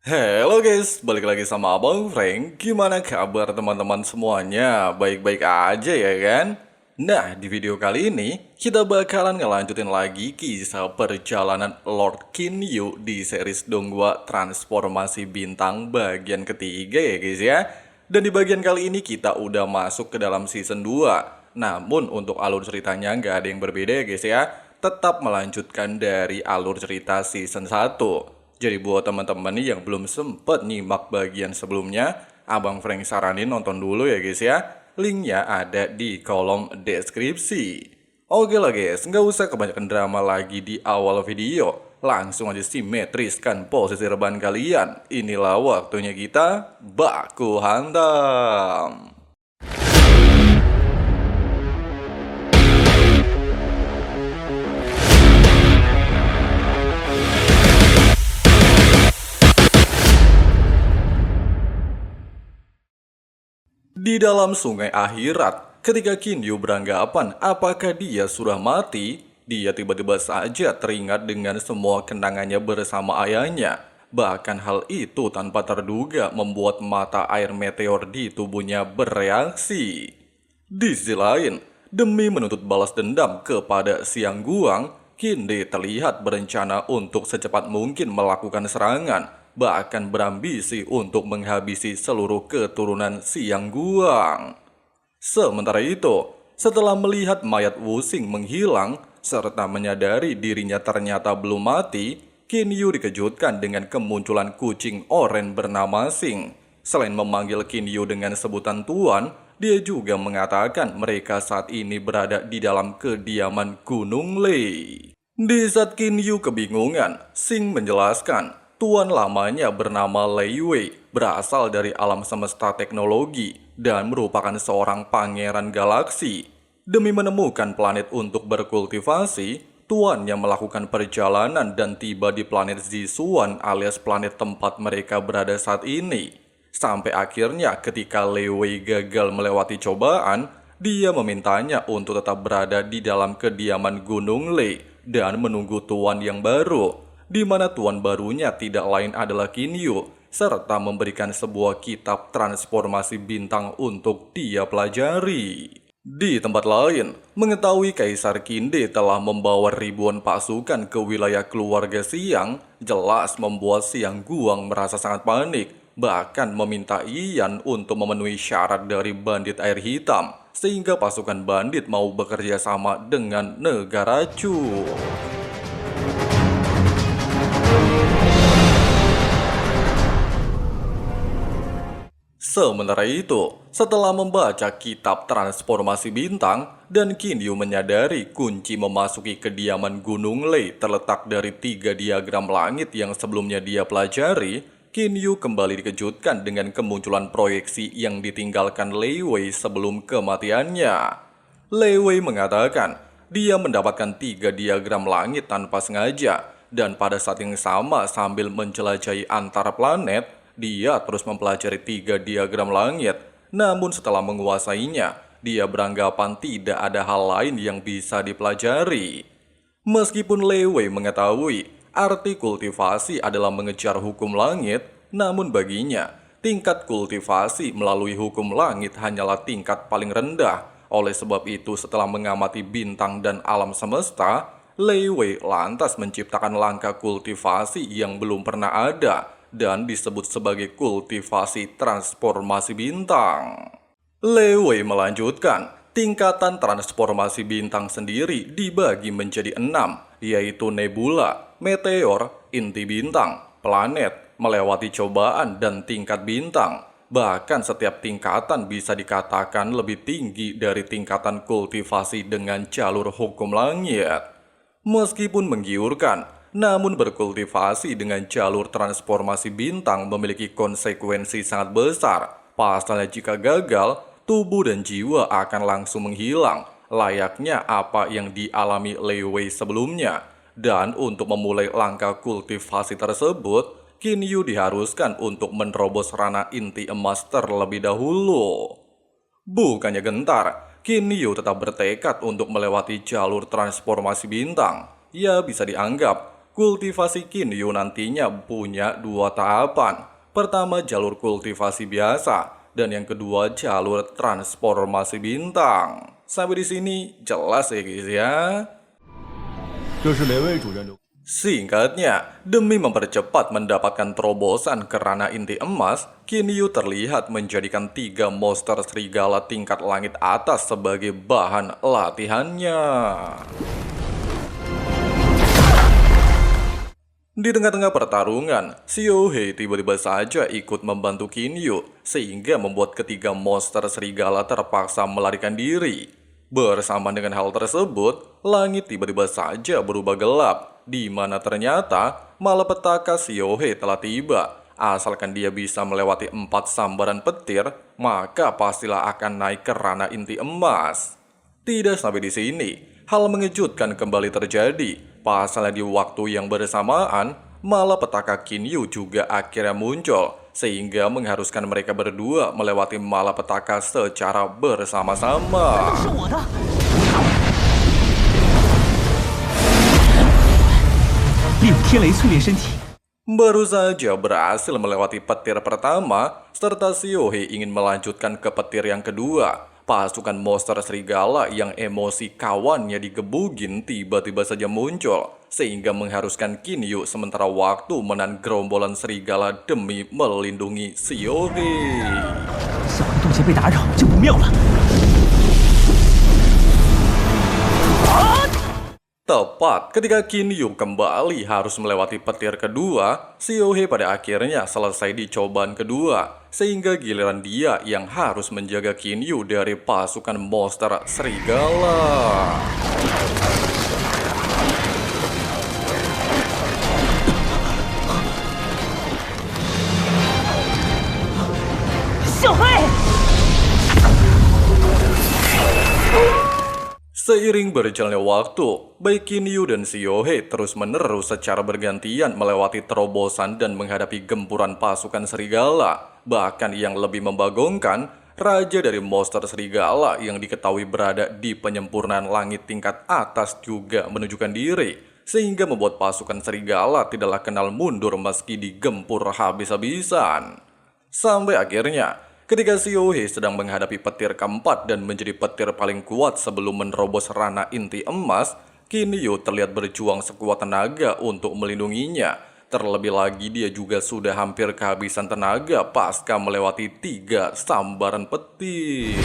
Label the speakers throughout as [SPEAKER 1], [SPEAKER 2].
[SPEAKER 1] Halo guys, balik lagi sama Abang Frank. Gimana kabar teman-teman semuanya? Baik-baik aja ya kan? Nah, di video kali ini kita bakalan ngelanjutin lagi kisah perjalanan Lord Kinyu di series Donghua Transformasi Bintang bagian ketiga ya guys ya. Dan di bagian kali ini kita udah masuk ke dalam season 2. Namun untuk alur ceritanya nggak ada yang berbeda ya guys ya. Tetap melanjutkan dari alur cerita season 1. Jadi buat teman-teman nih yang belum sempet nyimak bagian sebelumnya, Abang Frank saranin nonton dulu ya guys ya. Linknya ada di kolom deskripsi. Oke lah guys, nggak usah kebanyakan drama lagi di awal video. Langsung aja simetriskan posisi rebahan kalian. Inilah waktunya kita baku hantam. Di dalam sungai akhirat, ketika Kinyu beranggapan apakah dia sudah mati, dia tiba-tiba saja teringat dengan semua kenangannya bersama ayahnya. Bahkan hal itu tanpa terduga membuat mata air meteor di tubuhnya bereaksi. Di sisi lain, demi menuntut balas dendam kepada Siang Guang, Kinde terlihat berencana untuk secepat mungkin melakukan serangan, bahkan berambisi untuk menghabisi seluruh keturunan Siang Guang. Sementara itu, setelah melihat mayat Wusing menghilang, serta menyadari dirinya ternyata belum mati, Kinyu dikejutkan dengan kemunculan kucing oren bernama Sing. Selain memanggil Kinyu dengan sebutan Tuan, dia juga mengatakan mereka saat ini berada di dalam kediaman Gunung Lei. Di saat Kinyu kebingungan, Sing menjelaskan Tuan lamanya bernama Lei Wei, berasal dari alam semesta teknologi dan merupakan seorang pangeran galaksi. Demi menemukan planet untuk berkultivasi, tuannya melakukan perjalanan dan tiba di planet Zisuan alias planet tempat mereka berada saat ini. Sampai akhirnya ketika Lei Wei gagal melewati cobaan, dia memintanya untuk tetap berada di dalam kediaman Gunung Lei dan menunggu tuan yang baru, di mana tuan barunya tidak lain adalah Kinyu, serta memberikan sebuah kitab transformasi bintang untuk dia pelajari. Di tempat lain, mengetahui Kaisar Kinde telah membawa ribuan pasukan ke wilayah keluarga Siang, jelas membuat Siang Guang merasa sangat panik, bahkan meminta Ian untuk memenuhi syarat dari bandit air hitam, sehingga pasukan bandit mau bekerja sama dengan negara Chu. Sementara itu, setelah membaca kitab transformasi bintang, dan Kinyu menyadari kunci memasuki kediaman Gunung Lei terletak dari 3 diagram langit yang sebelumnya dia pelajari, Kinyu kembali dikejutkan dengan kemunculan proyeksi yang ditinggalkan Lei Wei sebelum kematiannya. Lei Wei mengatakan dia mendapatkan 3 diagram langit tanpa sengaja, dan pada saat yang sama sambil menjelajahi antar planet, dia terus mempelajari 3 diagram langit. Namun setelah menguasainya, dia beranggapan tidak ada hal lain yang bisa dipelajari. Meskipun Lei Wei mengetahui arti kultivasi adalah mengejar hukum langit, namun baginya, tingkat kultivasi melalui hukum langit hanyalah tingkat paling rendah. Oleh sebab itu, setelah mengamati bintang dan alam semesta, Lei Wei lantas menciptakan langkah kultivasi yang belum pernah ada dan disebut sebagai kultivasi transformasi bintang. Lei Wei melanjutkan, tingkatan transformasi bintang sendiri dibagi menjadi 6, yaitu nebula, meteor, inti bintang, planet, melewati cobaan, dan tingkat bintang. Bahkan setiap tingkatan bisa dikatakan lebih tinggi dari tingkatan kultivasi dengan jalur hukum langit. Meskipun menggiurkan, namun berkultivasi dengan jalur transformasi bintang memiliki konsekuensi sangat besar. Pasalnya jika gagal, tubuh dan jiwa akan langsung menghilang, layaknya apa yang dialami Lei Wei sebelumnya. Dan untuk memulai langkah kultivasi tersebut, Kinyu diharuskan untuk menerobos ranah inti emas terlebih dahulu. Bukannya gentar, Kinyu tetap bertekad untuk melewati jalur transformasi bintang. Ya bisa dianggap, kultivasi Kinyu nantinya punya dua tahapan. Pertama jalur kultivasi biasa, dan yang kedua jalur transformasi bintang. Sampai di sini jelas ya guys ya. Singkatnya, demi mempercepat mendapatkan terobosan ke ranah inti emas, Kinyu terlihat menjadikan 3 monster serigala tingkat langit atas sebagai bahan latihannya. Di tengah-tengah pertarungan, Xiaohe tiba-tiba saja ikut membantu Kinyu, sehingga membuat ketiga monster serigala terpaksa melarikan diri. Bersamaan dengan hal tersebut, langit tiba-tiba saja berubah gelap, di mana ternyata malapetaka Xiaohe telah tiba. Asalkan dia bisa melewati 4 sambaran petir, maka pastilah akan naik ke ranah inti emas. Tidak sampai di sini, hal mengejutkan kembali terjadi. Pasalnya di waktu yang bersamaan, malapetaka Kinyu juga akhirnya muncul, sehingga mengharuskan mereka berdua melewati malapetaka secara bersama-sama. Baru saja berhasil melewati petir pertama, serta Xiaohe ingin melanjutkan ke petir yang kedua. Pasukan monster serigala yang emosi kawannya digebugin tiba-tiba saja muncul, sehingga mengharuskan Kinyu sementara waktu menahan gerombolan serigala demi melindungi Xiaohe. Tepat ketika Kinyu kembali harus melewati petir kedua, Xiaohe pada akhirnya selesai di cobaan kedua, sehingga giliran dia yang harus menjaga Kinyu dari pasukan monster serigala. Seiring berjalannya waktu, baik Kinyu dan Xiaohe terus-menerus secara bergantian melewati terobosan dan menghadapi gempuran pasukan serigala. Bahkan yang lebih membagongkan, raja dari monster serigala yang diketahui berada di penyempurnaan langit tingkat atas juga menunjukkan diri, sehingga membuat pasukan serigala tidaklah kenal mundur meski digempur habis-habisan. Sampai akhirnya, ketika Xiaohe sedang menghadapi petir keempat dan menjadi petir paling kuat sebelum menerobos ranah inti emas, Kinyu terlihat berjuang sekuat tenaga untuk melindunginya. Terlebih lagi dia juga sudah hampir kehabisan tenaga pasca melewati 3 sambaran petir.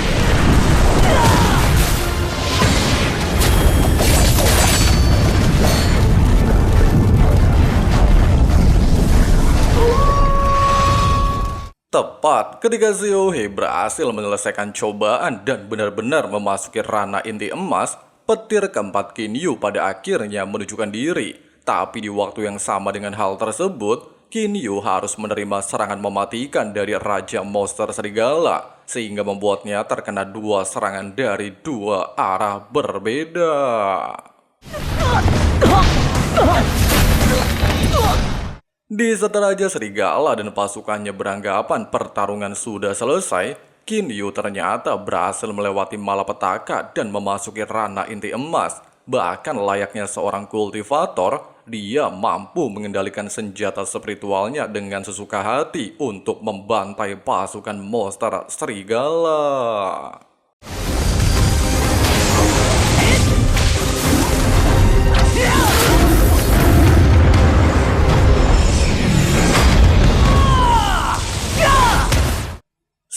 [SPEAKER 1] Tepat ketika Xiaohe berhasil menyelesaikan cobaan dan benar-benar memasuki ranah inti emas, petir keempat Kinyu pada akhirnya menunjukkan diri. Tapi di waktu yang sama dengan hal tersebut, Kinyu harus menerima serangan mematikan dari Raja Monster Serigala, sehingga membuatnya terkena 2 serangan dari 2 arah berbeda. Di saat Raja Serigala dan pasukannya beranggapan pertarungan sudah selesai, Kinyu ternyata berhasil melewati malapetaka dan memasuki ranah inti emas. Bahkan layaknya seorang kultivator, dia mampu mengendalikan senjata spiritualnya dengan sesuka hati untuk membantai pasukan monster serigala.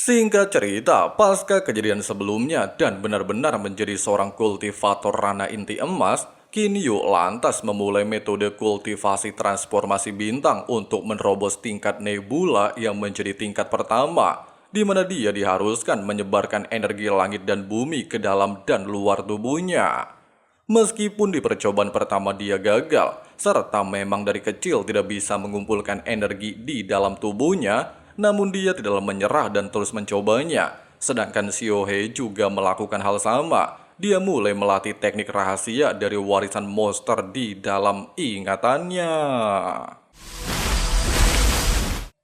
[SPEAKER 1] Singkat cerita, pasca kejadian sebelumnya dan benar-benar menjadi seorang kultivator ranah inti emas, Kinyu lantas memulai metode kultivasi transformasi bintang untuk menerobos tingkat nebula yang menjadi tingkat pertama, di mana dia diharuskan menyebarkan energi langit dan bumi ke dalam dan luar tubuhnya. Meskipun di percobaan pertama dia gagal, serta memang dari kecil tidak bisa mengumpulkan energi di dalam tubuhnya, namun dia tidak menyerah dan terus mencobanya. Sedangkan Xiaohe juga melakukan hal sama. Dia mulai melatih teknik rahasia dari warisan monster di dalam ingatannya.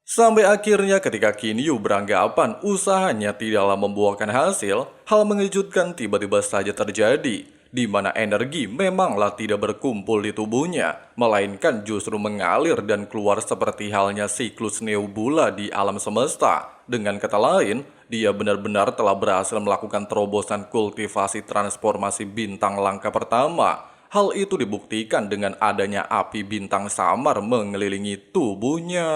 [SPEAKER 1] Sampai akhirnya ketika Kinyu beranggapan usahanya tidaklah membuahkan hasil, hal mengejutkan tiba-tiba saja terjadi. di mana energi memanglah tidak berkumpul di tubuhnya, melainkan justru mengalir dan keluar seperti halnya siklus nebula di alam semesta. Dengan kata lain, dia benar-benar telah berhasil melakukan terobosan kultivasi transformasi bintang langka pertama. Hal itu dibuktikan dengan adanya api bintang samar mengelilingi tubuhnya.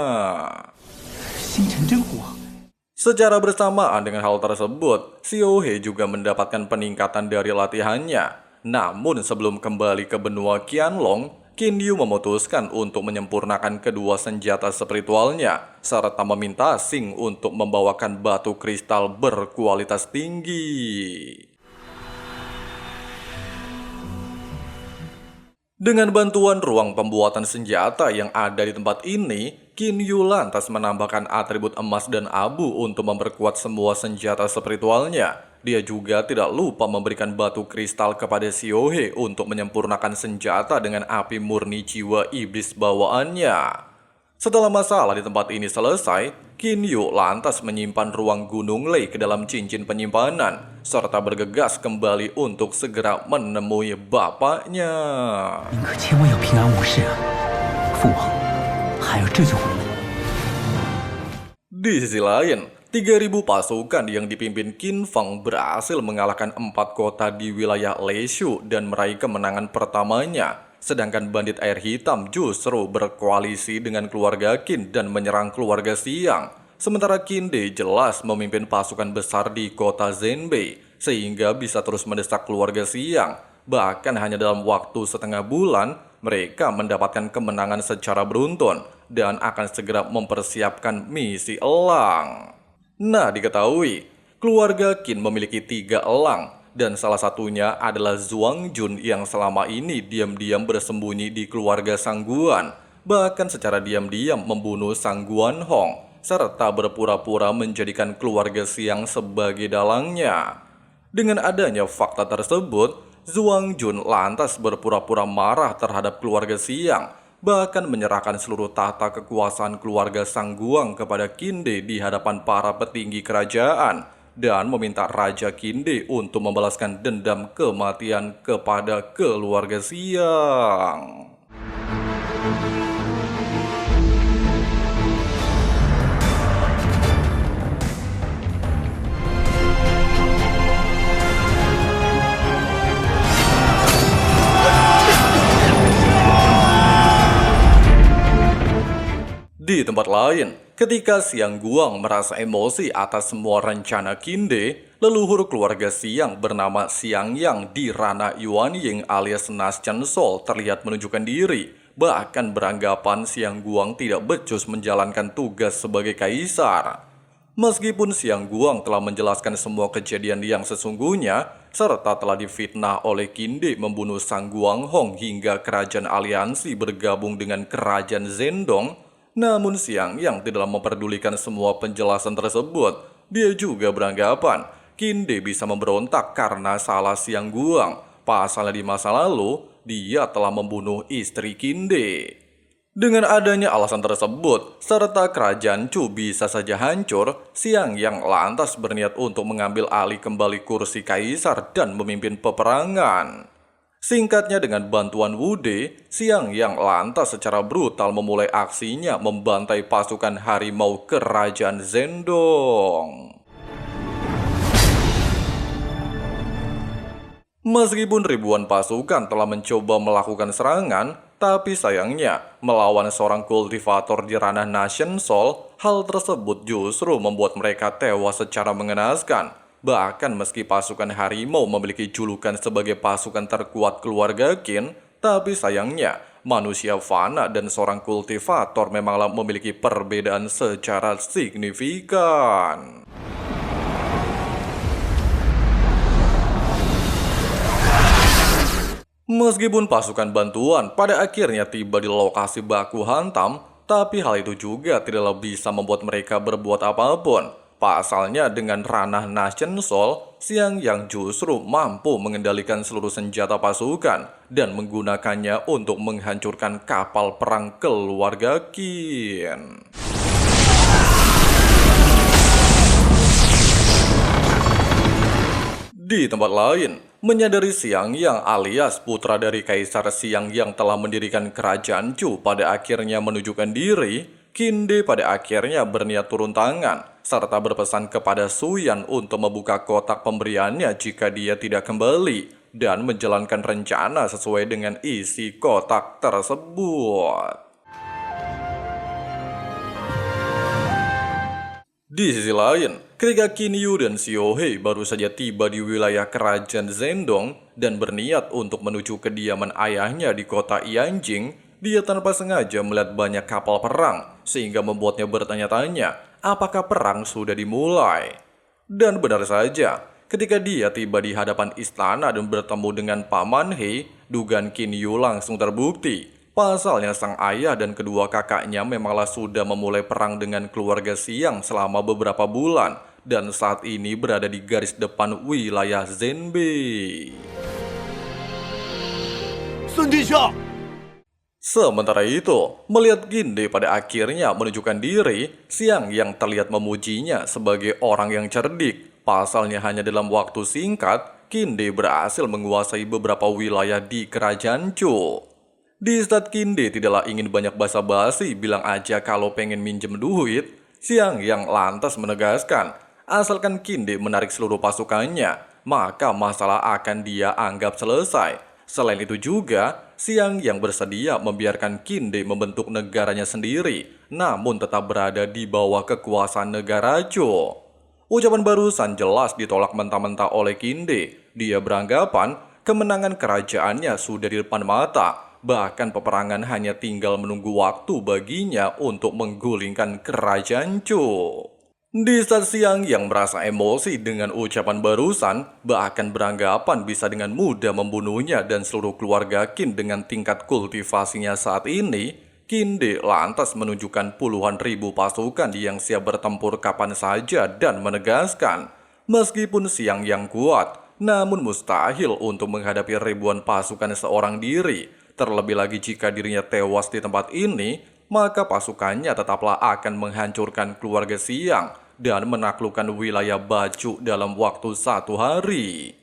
[SPEAKER 1] Secara bersamaan dengan hal tersebut, Xiaohe juga mendapatkan peningkatan dari latihannya. Namun sebelum kembali ke benua Qianlong, Qin Yu memutuskan untuk menyempurnakan kedua senjata spiritualnya, serta meminta Xing untuk membawakan batu kristal berkualitas tinggi. Dengan bantuan ruang pembuatan senjata yang ada di tempat ini, Qin Yu lantas menambahkan atribut emas dan abu untuk memperkuat semua senjata spiritualnya. Dia juga tidak lupa memberikan batu kristal kepada Xiaohe untuk menyempurnakan senjata dengan api murni jiwa iblis bawaannya. Setelah masalah di tempat ini selesai, Qin Yu lantas menyimpan ruang Gunung Lei ke dalam cincin penyimpanan, serta bergegas kembali untuk segera menemui bapaknya. Di sisi lain, 3.000 pasukan yang dipimpin Qin Feng berhasil mengalahkan 4 kota di wilayah Leishu dan meraih kemenangan pertamanya. Sedangkan bandit air hitam justru berkoalisi dengan keluarga Qin dan menyerang keluarga Xiang. Sementara Qin De jelas memimpin pasukan besar di kota Zhenbei, sehingga bisa terus mendesak keluarga Xiang. Bahkan hanya dalam waktu setengah bulan, mereka mendapatkan kemenangan secara beruntun dan akan segera mempersiapkan misi elang. Nah, diketahui, keluarga Qin memiliki 3 elang, dan salah satunya adalah Zhuang Jun yang selama ini diam-diam bersembunyi di keluarga Sang Guan, bahkan secara diam-diam membunuh Sang Guan Hong, serta berpura-pura menjadikan keluarga Xiang sebagai dalangnya. Dengan adanya fakta tersebut, Zhuang Jun lantas berpura-pura marah terhadap keluarga Xiang, bahkan menyerahkan seluruh tahta kekuasaan keluarga Sang Guang kepada Qin De di hadapan para petinggi kerajaan, dan meminta Raja Qin De untuk membalaskan dendam kematian kepada keluarga Xiang. Di tempat lain, ketika Xiang Guang merasa emosi atas semua rencana Qin De, leluhur keluarga Xiang bernama Xiang Yang di ranah Yuan Ying alias Nas Chen Sol terlihat menunjukkan diri, bahkan beranggapan Xiang Guang tidak becus menjalankan tugas sebagai kaisar. Meskipun Xiang Guang telah menjelaskan semua kejadian yang sesungguhnya, serta telah difitnah oleh Qin De membunuh Sang Guang Hong hingga kerajaan aliansi bergabung dengan kerajaan Zhendong, namun Xiang Yang tidak memperdulikan semua penjelasan tersebut. Dia juga beranggapan Qin De bisa memberontak karena salah Xiang Guang. Pasalnya di masa lalu, dia telah membunuh istri Qin De. Dengan adanya alasan tersebut, serta kerajaan Chu bisa saja hancur, Xiang Yang lantas berniat untuk mengambil alih kembali kursi kaisar dan memimpin peperangan. Singkatnya, dengan bantuan Wu De, Xiang Yang lantas secara brutal memulai aksinya membantai pasukan harimau kerajaan Zhendong. Meskipun ribuan pasukan telah mencoba melakukan serangan, tapi sayangnya melawan seorang kultivator di ranah Nation Sol, hal tersebut justru membuat mereka tewas secara mengenaskan. Bahkan meski pasukan harimau memiliki julukan sebagai pasukan terkuat keluarga Qin, tapi sayangnya manusia fana dan seorang kultivator memanglah memiliki perbedaan secara signifikan. Meskipun pasukan bantuan pada akhirnya tiba di lokasi baku hantam, tapi hal itu juga tidaklah bisa membuat mereka berbuat apapun. Pasalnya dengan ranah Nation Sol, Xiang Yang justru mampu mengendalikan seluruh senjata pasukan dan menggunakannya untuk menghancurkan kapal perang keluarga Qin. Di tempat lain, Menyadari Xiang Yang alias putra dari Kaisar Xiang Yang telah mendirikan kerajaan Chu pada akhirnya menunjukkan diri, Qin pada akhirnya berniat turun tangan, serta berpesan kepada Su Yan untuk membuka kotak pemberiannya jika dia tidak kembali, dan menjalankan rencana sesuai dengan isi kotak tersebut. Di sisi lain, ketika Qin Yu dan Xiao Hei baru saja tiba di wilayah kerajaan Zhendong dan berniat untuk menuju kediaman ayahnya di kota Yanjing, dia tanpa sengaja melihat banyak kapal perang, sehingga membuatnya bertanya-tanya, apakah perang sudah dimulai? Dan benar saja, ketika dia tiba di hadapan istana dan bertemu dengan Paman He, dugaan Qin Yu langsung terbukti. Pasalnya sang ayah dan kedua kakaknya memanglah sudah memulai perang dengan keluarga Xiang selama beberapa bulan dan saat ini berada di garis depan wilayah Zhenbei. Sementara itu, melihat Qin pada akhirnya menunjukkan diri, Xiang yang terlihat memujinya sebagai orang yang cerdik. Pasalnya hanya dalam waktu singkat, Qin berhasil menguasai beberapa wilayah di kerajaan Chu. Di saat Qin tidaklah ingin banyak basa-basi bilang aja kalau pengen minjem duit, Xiang yang lantas menegaskan, asalkan Qin menarik seluruh pasukannya, maka masalah akan dia anggap selesai. Selain itu juga, Xiang yang bersedia membiarkan Qin membentuk negaranya sendiri, namun tetap berada di bawah kekuasaan negara Chu. Ucapan barusan jelas ditolak mentah-mentah oleh Qin. Dia beranggapan kemenangan kerajaannya sudah di depan mata. Bahkan peperangan hanya tinggal menunggu waktu baginya untuk menggulingkan kerajaan Chu. Di saat Xiang yang merasa emosi dengan ucapan barusan, bahkan beranggapan bisa dengan mudah membunuhnya dan seluruh keluarga Qin dengan tingkat kultivasinya saat ini, Qin lantas menunjukkan puluhan ribu pasukan yang siap bertempur kapan saja dan menegaskan, meskipun Xiang yang kuat, namun mustahil untuk menghadapi ribuan pasukan seorang diri. Terlebih lagi jika dirinya tewas di tempat ini, maka pasukannya tetaplah akan menghancurkan keluarga Xiang dan menaklukkan wilayah Bacu dalam waktu 1 hari.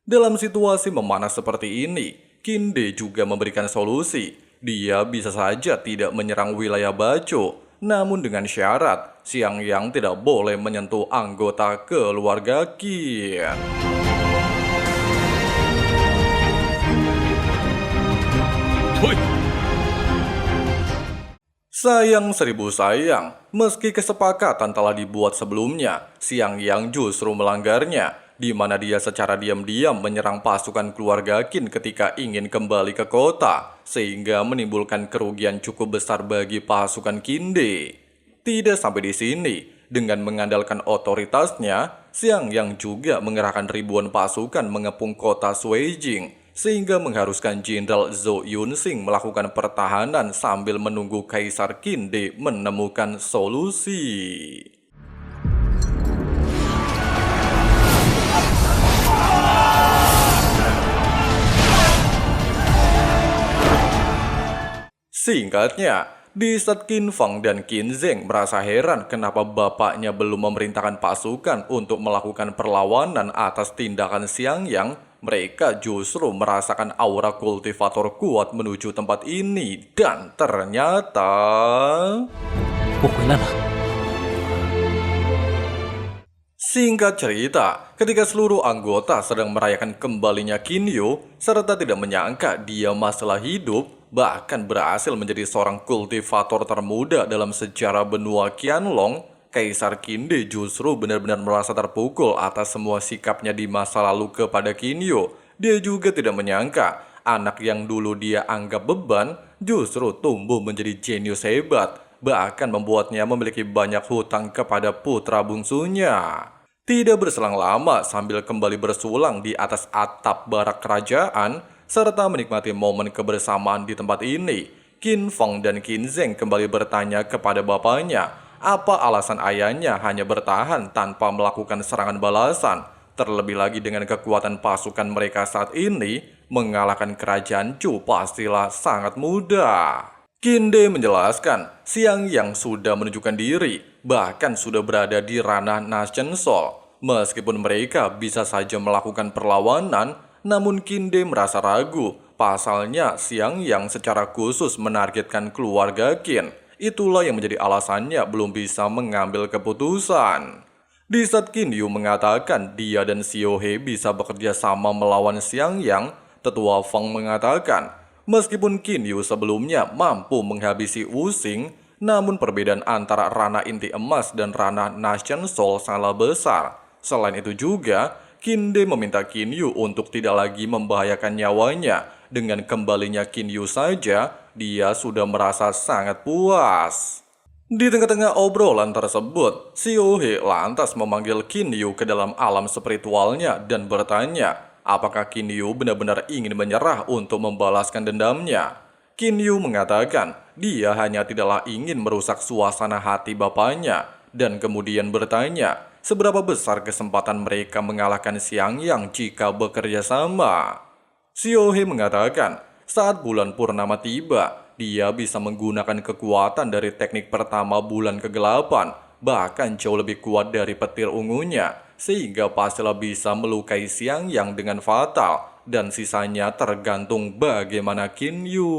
[SPEAKER 1] Dalam situasi memanas seperti ini, Qin juga memberikan solusi. Dia bisa saja tidak menyerang wilayah Bacu, namun dengan syarat Xiang Yang tidak boleh menyentuh anggota keluarga Qin. Sayang seribu sayang, meski kesepakatan telah dibuat sebelumnya, Xiang Yang justru melanggarnya, di mana dia secara diam-diam menyerang pasukan keluarga Qin ketika ingin kembali ke kota, sehingga menimbulkan kerugian cukup besar bagi pasukan Qin. Tidak sampai di sini, dengan mengandalkan otoritasnya, Xiang Yang juga mengerahkan ribuan pasukan mengepung kota Suijing, sehingga mengharuskan Jenderal Zhou Yunxing melakukan pertahanan sambil menunggu Kaisar Qin menemukan solusi. Singkatnya, di saat Qin Feng dan Qin Zheng merasa heran kenapa bapaknya belum memerintahkan pasukan untuk melakukan perlawanan atas tindakan Xiang Yang, mereka justru merasakan aura kultivator kuat menuju tempat ini dan ternyata... Singkat cerita, ketika seluruh anggota sedang merayakan kembalinya Qin Yu, serta tidak menyangka dia masalah hidup, bahkan berhasil menjadi seorang kultivator termuda dalam sejarah benua Qianlong, Kaisar Qin justru benar-benar merasa terpukul atas semua sikapnya di masa lalu kepada Qin Yu. Dia juga tidak menyangka anak yang dulu dia anggap beban justru tumbuh menjadi jenius hebat, bahkan membuatnya memiliki banyak hutang kepada putra bungsunya. Tidak berselang lama sambil kembali bersulang di atas atap barak kerajaan, serta menikmati momen kebersamaan di tempat ini, Qin Feng dan Qin Zheng kembali bertanya kepada bapaknya, apa alasan ayahnya hanya bertahan tanpa melakukan serangan balasan. Terlebih lagi dengan kekuatan pasukan mereka saat ini, mengalahkan kerajaan Chu pastilah sangat mudah. Qin menjelaskan, Xiang Yang sudah menunjukkan diri, bahkan sudah berada di ranah Nation Soul. Meskipun mereka bisa saja melakukan perlawanan, Namun Kinde merasa ragu, pasalnya Xiang Yang secara khusus menargetkan keluarga Qin. Itulah yang menjadi alasannya belum bisa mengambil keputusan. Di saat Qin Yu mengatakan dia dan Xiao He bisa bekerja sama melawan Xiang Yang, tetua Feng mengatakan, meskipun Qin Yu sebelumnya mampu menghabisi Wu Xing, namun perbedaan antara Rana Inti Emas dan Rana Nation Soul sangatlah besar. Selain itu juga, Kinde meminta Qin Yu untuk tidak lagi membahayakan nyawanya. Dengan kembalinya Qin Yu saja, dia sudah merasa sangat puas. Di tengah-tengah obrolan tersebut, Xiao He lantas memanggil Qin Yu ke dalam alam spiritualnya dan bertanya, apakah Qin Yu benar-benar ingin menyerah untuk membalaskan dendamnya. Qin Yu mengatakan, dia hanya tidaklah ingin merusak suasana hati bapaknya, dan kemudian bertanya, seberapa besar kesempatan mereka mengalahkan Xiang Yang jika bekerja sama. Xiao He mengatakan, saat bulan purnama tiba, dia bisa menggunakan kekuatan dari teknik pertama bulan kegelapan, bahkan jauh lebih kuat dari petir ungunya, sehingga pastilah bisa melukai Xiang Yang dengan fatal, dan sisanya tergantung bagaimana Qin Yu.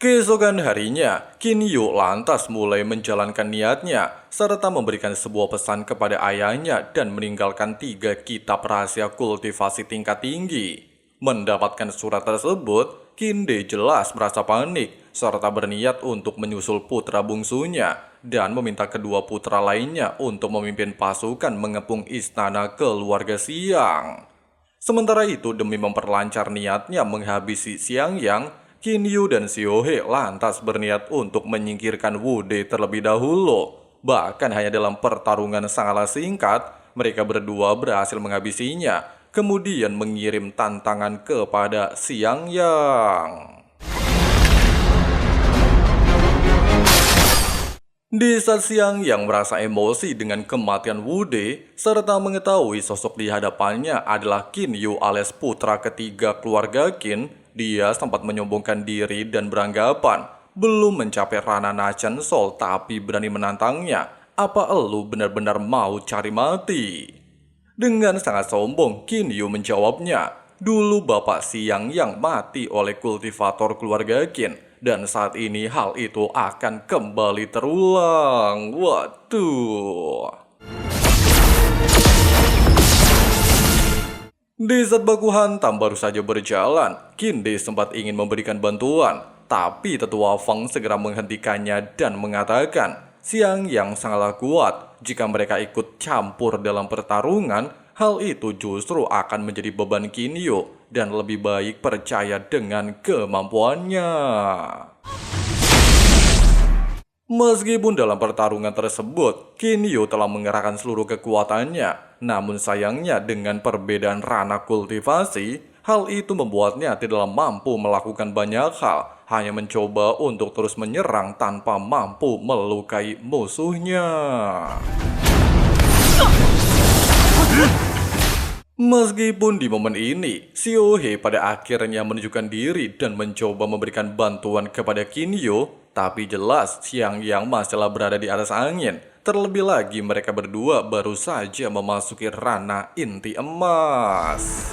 [SPEAKER 1] Keesokan harinya, Qin Yu lantas mulai menjalankan niatnya, serta memberikan sebuah pesan kepada ayahnya dan meninggalkan 3 kitab rahasia kultivasi tingkat tinggi. Mendapatkan surat tersebut, Kinde jelas merasa panik, serta berniat untuk menyusul putra bungsunya, dan meminta kedua putra lainnya untuk memimpin pasukan mengepung istana keluarga Xiang. Sementara itu, demi memperlancar niatnya menghabisi Xiang Yang, Qin Yu dan Xiao He lantas berniat untuk menyingkirkan Wu De terlebih dahulu. Bahkan hanya dalam pertarungan sangatlah singkat, mereka berdua berhasil menghabisinya, kemudian mengirim tantangan kepada Xiang Yang. Di saat Xiang Yang merasa emosi dengan kematian Wu De, serta mengetahui sosok di hadapannya adalah Qin Yu alias putra ketiga keluarga Qin, dia sempat menyombongkan diri dan beranggapan, belum mencapai Rana Nation Soul tapi berani menantangnya. Apa elu benar-benar mau cari mati? Dengan sangat sombong, Qin Yu menjawabnya, dulu bapak Xiang Yang mati oleh kultivator keluarga Qin, dan saat ini hal itu akan kembali terulang. Waduh. Di saat baku hantam baru saja berjalan, Kinde sempat ingin memberikan bantuan, tapi tetua Feng segera menghentikannya dan mengatakan, Xiang Yang sangatlah kuat. Jika mereka ikut campur dalam pertarungan, hal itu justru akan menjadi beban Qin Yu dan lebih baik percaya dengan kemampuannya. Meskipun dalam pertarungan tersebut, Qin Yu telah mengerahkan seluruh kekuatannya, namun sayangnya dengan perbedaan ranah kultivasi, hal itu membuatnya tidak mampu melakukan banyak hal, hanya mencoba untuk terus menyerang tanpa mampu melukai musuhnya. Meskipun di momen ini, Xiao He pada akhirnya menunjukkan diri dan mencoba memberikan bantuan kepada Qin Yu, tapi jelas Xiang Yang masihlah berada di atas angin. Terlebih lagi mereka berdua baru saja memasuki ranah inti emas.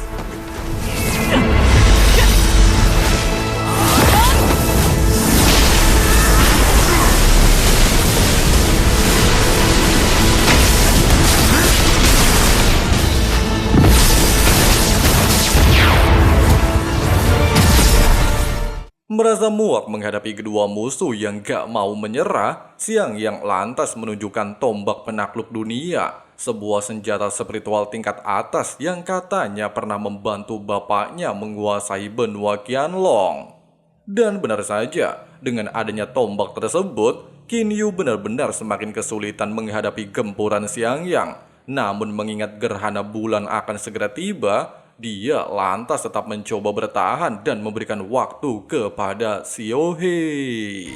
[SPEAKER 1] Merasa muak menghadapi kedua musuh yang gak mau menyerah, Xiang Yang lantas menunjukkan tombak penakluk dunia, sebuah senjata spiritual tingkat atas yang katanya pernah membantu bapaknya menguasai benua Qianlong. Dan benar saja, dengan adanya tombak tersebut, Qin Yu benar-benar semakin kesulitan menghadapi gempuran Xiang Yang. Namun mengingat gerhana bulan akan segera tiba, dia lantas tetap mencoba bertahan dan memberikan waktu kepada Xiao He.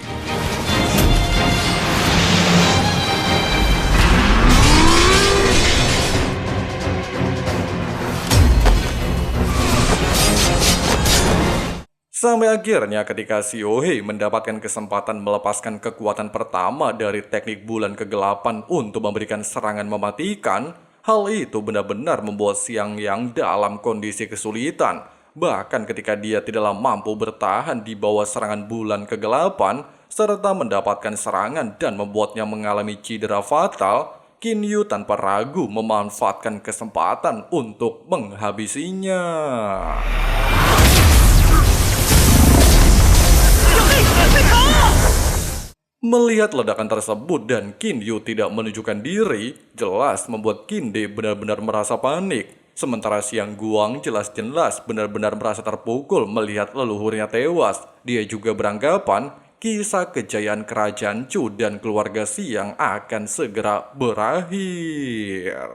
[SPEAKER 1] Sampai akhirnya ketika Xiao He mendapatkan kesempatan melepaskan kekuatan pertama dari teknik bulan kegelapan untuk memberikan serangan mematikan, Hal itu benar-benar membuat Xiang Yang dalam kondisi kesulitan. Bahkan ketika dia tidaklah mampu bertahan di bawah serangan bulan kegelapan, serta mendapatkan serangan dan membuatnya mengalami cedera fatal, Qin Yu tanpa ragu memanfaatkan kesempatan untuk menghabisinya. Melihat ledakan tersebut dan Qin Yu tidak menunjukkan diri, jelas membuat Qin De benar-benar merasa panik. Sementara Xiang Guang jelas-jelas benar-benar merasa terpukul melihat leluhurnya tewas. Dia juga beranggapan kisah kejayaan kerajaan Chu dan keluarga Xiang akan segera berakhir.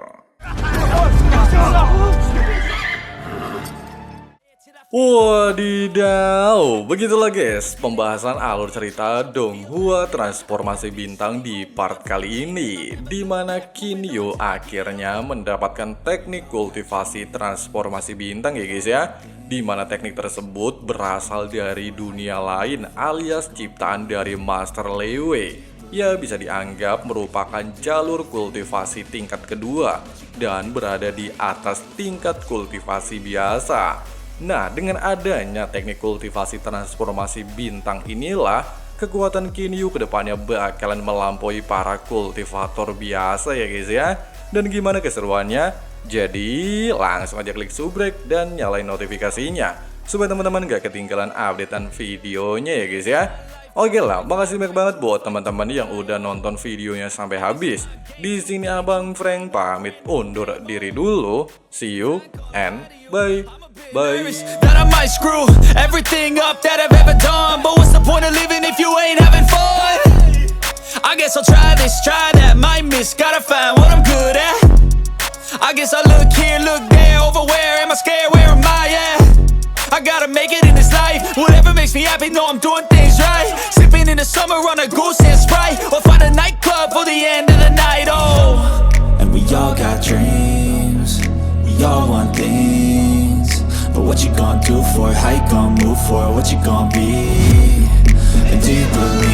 [SPEAKER 1] Wadidaw, begitulah guys pembahasan alur cerita Donghua Transformasi Bintang di part kali ini, di mana Qin Yu akhirnya mendapatkan teknik kultivasi transformasi bintang ya guys ya, di mana teknik tersebut berasal dari dunia lain alias ciptaan dari Master Lei Wei. Ya bisa dianggap merupakan jalur kultivasi tingkat kedua dan berada di atas tingkat kultivasi biasa. Nah, dengan adanya teknik kultivasi transformasi bintang inilah, kekuatan Qin Yu kedepannya bakalan melampaui para kultivator biasa ya guys ya. Dan gimana keseruannya? Jadi langsung aja klik subrek dan nyalain notifikasinya, supaya teman-teman gak ketinggalan updatean videonya ya guys ya. Oke lah, makasih banyak banget buat teman-teman yang udah nonton videonya sampai habis. Di sini Abang Frank pamit undur diri dulu. See you and bye. Bye.
[SPEAKER 2] That I might screw everything up that I've ever done, but what's the point of living if you ain't having fun? I guess I'll try this, try that, might miss, gotta find what I'm good at. I guess I look here, look there, over where am I scared, where am I at? I gotta make it in this life, whatever makes me happy, know I'm doing things right. Sipping in the summer on a goose and Sprite, or find a nightclub for the end of the night, oh. And we all got dreams, we all want things, but what you gonna do for it? How you gonna move for it? What you gonna be? And do you believe